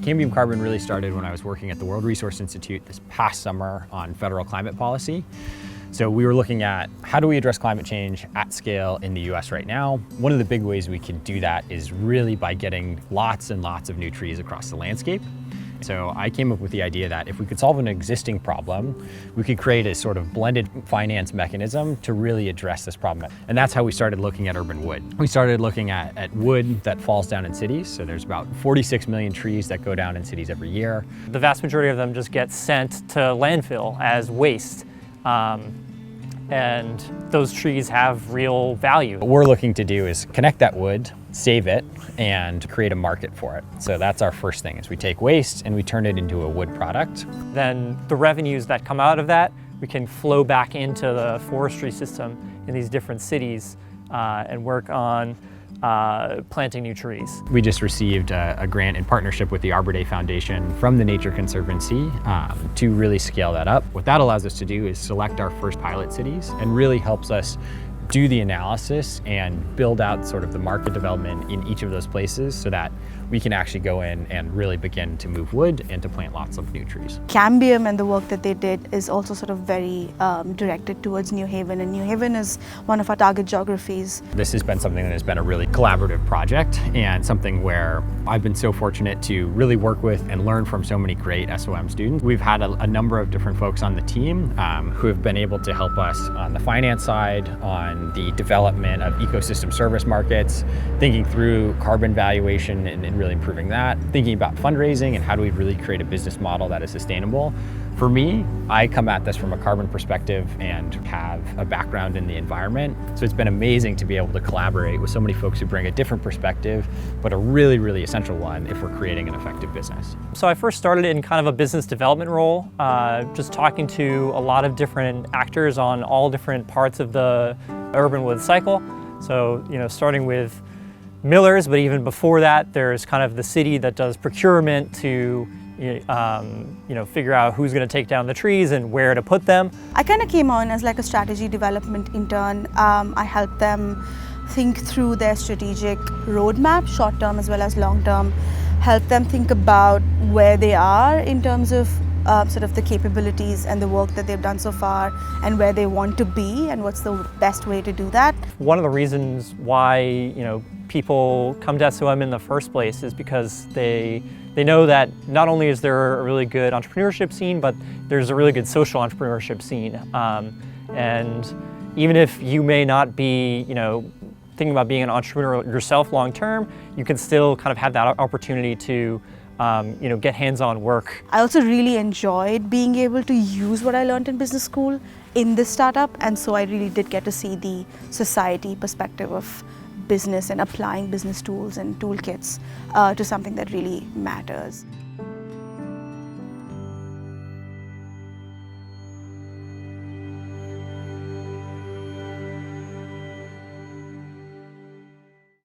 Cambium Carbon really started when I was working at the World Resource Institute this past summer on federal climate policy. So we were looking at how do we address climate change at scale in the US right now. One of the big ways we can do that is really by getting lots and lots of new trees across the landscape. So I came up with the idea that if we could solve an existing problem, we could create a sort of blended finance mechanism to really address this problem. And that's how we started looking at urban wood. We started looking at wood that falls down in cities. So there's about 46 million trees that go down in cities every year. The vast majority of them just get sent to landfill as waste. And those trees have real value. What we're looking to do is connect that wood, save it, and create a market for it. So that's our first thing, is we take waste and we turn it into a wood product. Then the revenues that come out of that, we can flow back into the forestry system in these different cities and work on planting new trees. We just received a grant in partnership with the Arbor Day Foundation from the Nature Conservancy to really scale that up. What that allows us to do is select our first pilot cities and really helps us do the analysis and build out sort of the market development in each of those places so that we can actually go in and really begin to move wood and to plant lots of new trees. Cambium and the work that they did is also sort of very directed towards New Haven, and New Haven is one of our target geographies. This has been something that has been a really collaborative project and something where I've been so fortunate to really work with and learn from so many great SOM students. We've had a number of different folks on the team who have been able to help us on the finance side, on the development of ecosystem service markets, thinking through carbon valuation and really improving that, thinking about fundraising and how do we really create a business model that is sustainable. For me, I come at this from a carbon perspective and have a background in the environment. So it's been amazing to be able to collaborate with so many folks who bring a different perspective, but a really, really essential one if we're creating an effective business. So I first started in kind of a business development role, just talking to a lot of different actors on all different parts of the urban wood cycle. So, starting with millers, but even before that, there's kind of the city that does procurement to figure out who's going to take down the trees and where to put them. I kind of came on as like a strategy development intern. I helped them think through their strategic roadmap, short term as well as long term, help them think about where they are in terms of sort of the capabilities and the work that they've done so far and where they want to be and what's the best way to do that. One of the reasons why people come to SOM in the first place is because they know that not only is there a really good entrepreneurship scene, but there's a really good social entrepreneurship scene. And even if you may not be thinking about being an entrepreneur yourself long term, you can still kind of have that opportunity to get hands-on work. I also really enjoyed being able to use what I learned in business school in this startup, and so I really did get to see the society perspective of business and applying business tools and toolkits to something that really matters.